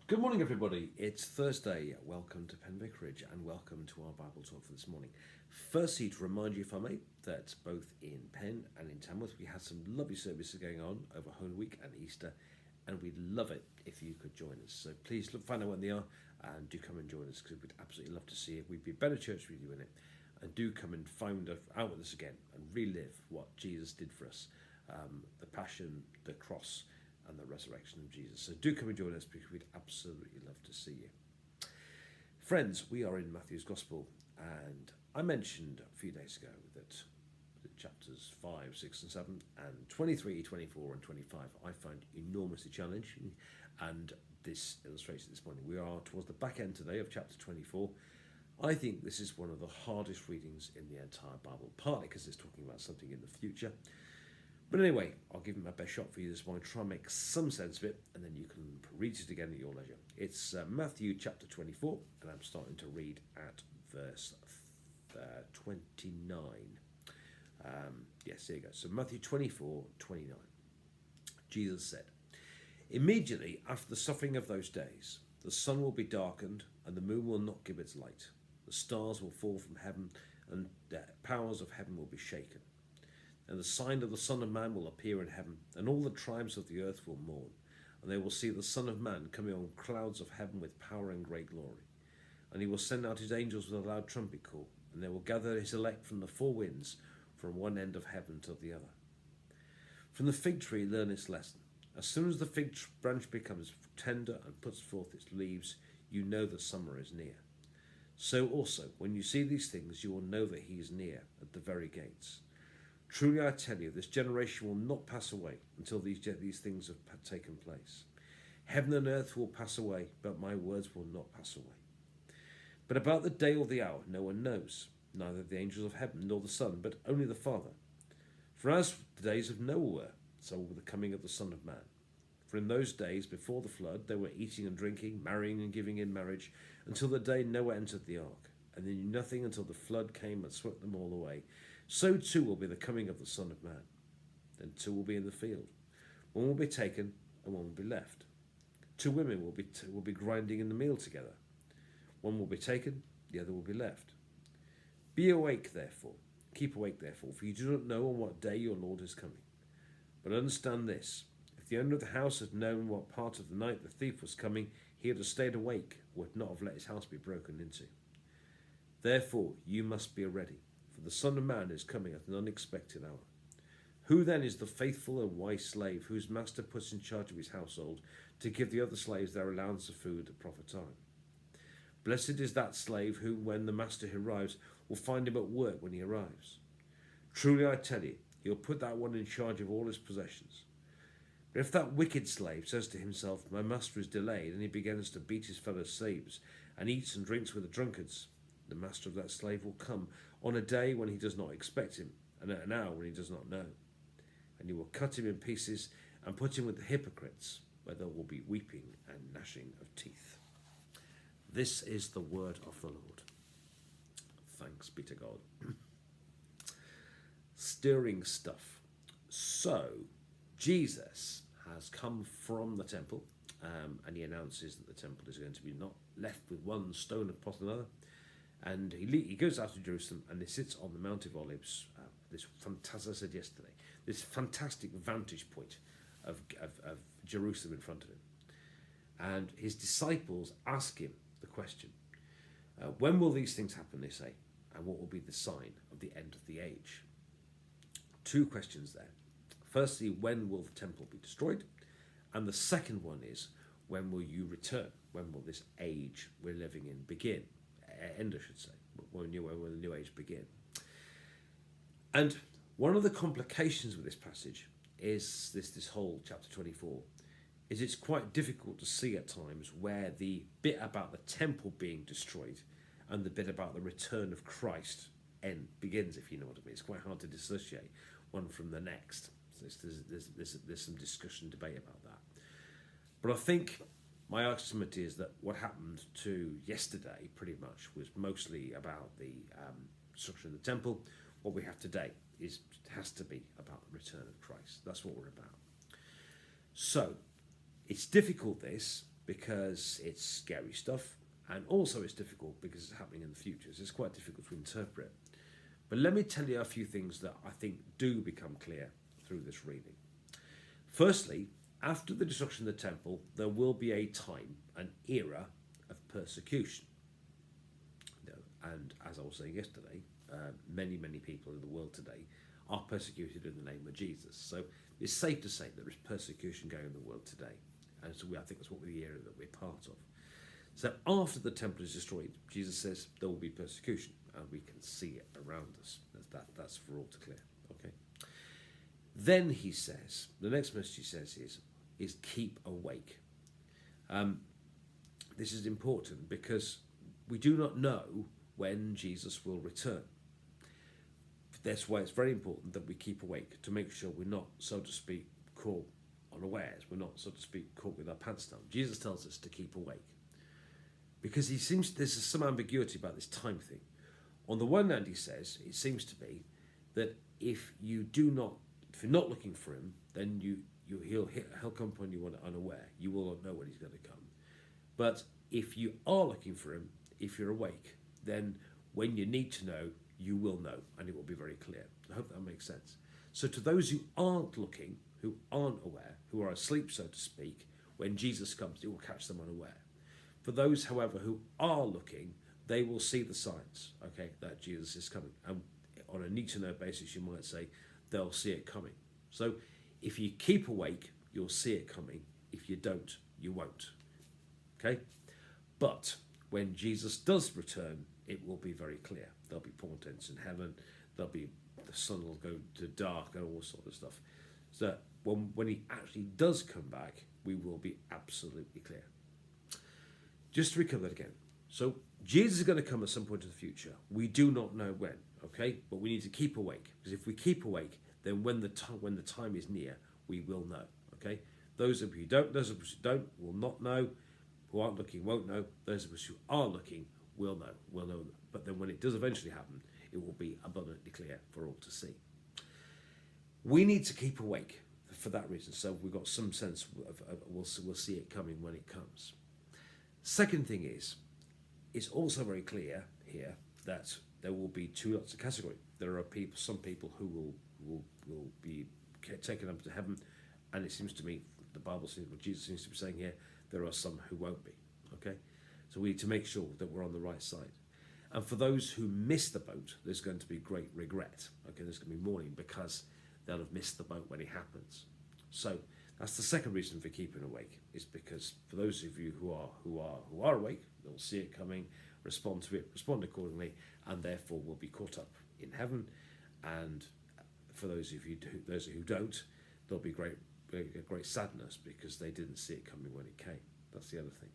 Good morning, everybody. It's Thursday. Welcome to Penn Vicarage and welcome to our Bible talk for this morning. Firstly, to remind you, if I may, that both in Penn and in Tamworth, we had some lovely services going on over Holy Week and Easter, and we'd love it if you could join us. So please find out when they are and do come and join us because we'd absolutely love to see it. We'd be a better church with you in it. And do come and find out with us again and relive what Jesus did for us, the passion, the cross, and the resurrection of Jesus. So do come and join us because we'd absolutely love to see you. Friends, we are in Matthew's Gospel, and I mentioned a few days ago that the chapters 5, 6 and 7 and 23, 24 and 25 I find enormously challenging, and this illustrates it this morning. We are towards the back end today of chapter 24. I think this is one of the hardest readings in the entire Bible, partly because it's talking about something in the future. But anyway, I'll give it my best shot for you this morning, try and make some sense of it, and then you can read it again at your leisure. It's Matthew chapter 24, and I'm starting to read at verse 29. Yes, there you go. So Matthew 24, 29. Jesus said, "Immediately after the suffering of those days, the sun will be darkened, and the moon will not give its light. The stars will fall from heaven, and the powers of heaven will be shaken. And the sign of the Son of Man will appear in heaven, and all the tribes of the earth will mourn, and they will see the Son of Man coming on clouds of heaven with power and great glory. And he will send out his angels with a loud trumpet call, and they will gather his elect from the four winds, from one end of heaven to the other. From the fig tree learn its lesson. As soon as the fig branch becomes tender and puts forth its leaves, you know that summer is near. So also, when you see these things, you will know that he is near, at the very gates. Truly I tell you, this generation will not pass away until these things have taken place. Heaven and earth will pass away, but my words will not pass away. But about the day or the hour no one knows, neither the angels of heaven nor the Son, but only the Father. For as the days of Noah were, so will the coming of the Son of Man. For in those days before the flood they were eating and drinking, marrying and giving in marriage, until the day Noah entered the ark, and they knew nothing until the flood came and swept them all away. So too will be the coming of the Son of Man. Then two will be in the field. One will be taken and one will be left. Two women will be grinding in the meal together. One will be taken, the other will be left. Be awake, therefore. Keep awake, therefore, for you do not know on what day your Lord is coming. But understand this, if the owner of the house had known what part of the night the thief was coming, he would have stayed awake, would not have let his house be broken into. Therefore you must be ready, for the Son of Man is coming at an unexpected hour. Who then is the faithful and wise slave whose master puts in charge of his household to give the other slaves their allowance of food at the proper time? Blessed is that slave who, when the master arrives, will find him at work when he arrives. Truly I tell you, he'll put that one in charge of all his possessions. But if that wicked slave says to himself, my master is delayed, and he begins to beat his fellow slaves, and eats and drinks with the drunkards, the master of that slave will come on a day when he does not expect him, and at an hour when he does not know. And he will cut him in pieces and put him with the hypocrites, where there will be weeping and gnashing of teeth. This is the word of the Lord. Thanks be to God. Stirring stuff. So, Jesus has come from the temple, and he announces that the temple is going to be not left with one stone upon another. And he goes out to Jerusalem and he sits on the Mount of Olives, this fantastic, as I said yesterday, this fantastic vantage point of Jerusalem in front of him. And his disciples ask him the question, when will these things happen, they say, and what will be the sign of the end of the age? Two questions there. Firstly, when will the temple be destroyed? And the second one is, when will you return? When will this age we're living in begin? End, I should say. When will the new age begin? And one of the complications with this passage is this whole chapter 24, is it's quite difficult to see at times where the bit about the temple being destroyed and the bit about the return of Christ begins, if you know what I mean. It's quite hard to dissociate one from the next. So there's some discussion, debate about that. But I think my estimate is that what happened to yesterday pretty much was mostly about the destruction of the temple. What we have today has to be about the return of Christ. That's what we're about. So it's difficult, this, because it's scary stuff, and also it's difficult because it's happening in the future. So it's quite difficult to interpret. But let me tell you a few things that I think do become clear through this reading. Firstly, after the destruction of the temple, there will be a time, an era of persecution. And as I was saying yesterday, many people in the world today are persecuted in the name of Jesus. So it's safe to say there is persecution going in the world today. And so I think that's what the era that we're part of. So after the temple is destroyed, Jesus says there will be persecution, and we can see it around us. That's for all to clear. Okay. Then he says, the next message he says is keep awake. This is important because we do not know when Jesus will return. That's why it's very important that we keep awake, to make sure we're not, so to speak, caught unawares. We're not, so to speak, caught with our pants down. Jesus tells us to keep awake because there's some ambiguity about this time thing. On the one hand, he says it seems to be that if you're not looking for him, then he'll come upon you unaware. You will not know when he's going to come. But if you are looking for him, if you're awake, then when you need to know, you will know, and it will be very clear. I hope that makes sense. So to those who aren't looking, who aren't aware, who are asleep, so to speak, when Jesus comes, it will catch them unaware. For those, however, who are looking, they will see the signs, okay, that Jesus is coming. And on a need-to-know basis, you might say, they'll see it coming. So if you keep awake, you'll see it coming. If you don't, you won't. Okay? But when Jesus does return, it will be very clear. There'll be portents in heaven. The sun will go to dark and all sorts of stuff. So when he actually does come back, we will be absolutely clear. Just to recover that again. So Jesus is going to come at some point in the future. We do not know when, okay? But we need to keep awake, because if we keep awake, then when the time is near, we will know, okay? Those of us who don't will not know. Who aren't looking won't know. Those of us who are looking will know. But then when it does eventually happen, it will be abundantly clear for all to see. We need to keep awake for that reason. So we've got some sense of we'll see it coming when it comes. Second thing is, it's also very clear here that there will be two lots of category. There are some people who will be taken up to heaven, and it seems to me, the Bible says, what Jesus seems to be saying here, there are some who won't be, okay? So we need to make sure that we're on the right side. And for those who miss the boat, there's going to be great regret, okay? There's going to be mourning because they'll have missed the boat when it happens. So that's the second reason for keeping awake, is because for those of you who are awake, they'll see it coming, respond to it, respond accordingly, and therefore will be caught up in heaven. And for those of you who don't, there'll be great sadness because they didn't see it coming when it came. That's the other thing.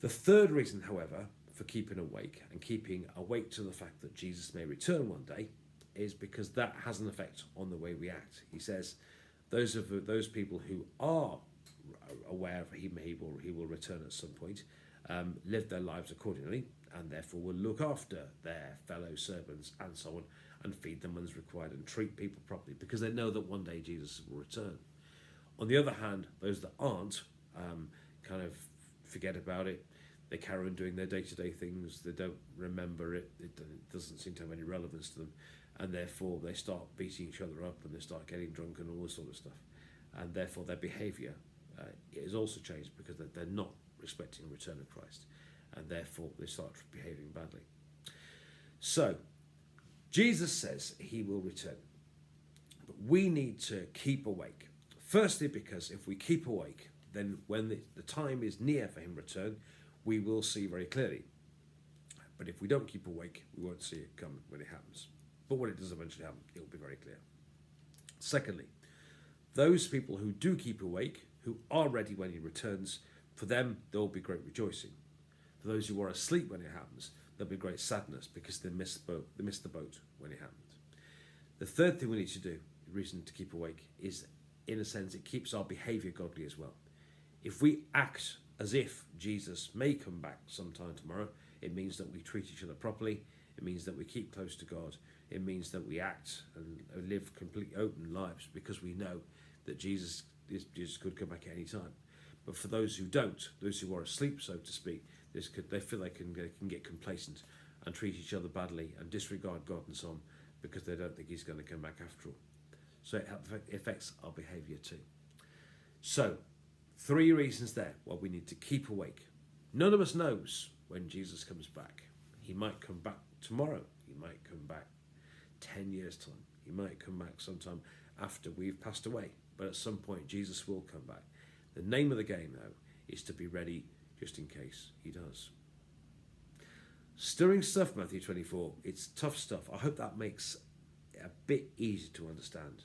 The third reason, however, for keeping awake and keeping awake to the fact that Jesus may return one day is because that has an effect on the way we act. He says, those people who are aware of he will return at some point, live their lives accordingly, and therefore will look after their fellow servants and so on, and feed them when it's required, and treat people properly, because they know that one day Jesus will return. On the other hand, those that aren't kind of forget about it. They carry on doing their day-to-day things. They don't remember it. It doesn't seem to have any relevance to them, and therefore they start beating each other up, and they start getting drunk and all this sort of stuff, and therefore their behaviour is also changed because they're not respecting the return of Christ, and therefore they start behaving badly. So Jesus says he will return, but we need to keep awake. Firstly, because if we keep awake, then when the time is near for him to return, we will see very clearly. But if we don't keep awake, we won't see it come when it happens. But when it does eventually happen, it will be very clear. Secondly, those people who do keep awake, who are ready when he returns, for them there will be great rejoicing. For those who are asleep when it happens, there'll be great sadness because they missed the boat when it happened. The third thing we need to do, the reason to keep awake, is, in a sense, it keeps our behaviour godly as well. If we act as if Jesus may come back sometime tomorrow, it means that we treat each other properly. It means that we keep close to God. It means that we act and live completely open lives because we know that Jesus could come back at any time. But for those who don't, those who are asleep, so to speak, they feel they can get complacent and treat each other badly and disregard God and so on because they don't think he's going to come back after all. So it affects our behaviour too. So, 3 reasons there why we need to keep awake. None of us knows when Jesus comes back. He might come back tomorrow. He might come back 10 years' time. He might come back sometime after we've passed away. But at some point, Jesus will come back. The name of the game, though, is to be ready just in case he does. Stirring stuff, Matthew 24. It's tough stuff. I hope that makes it a bit easier to understand.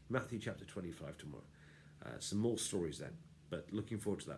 Matthew chapter 25 tomorrow. Some more stories then, but looking forward to that.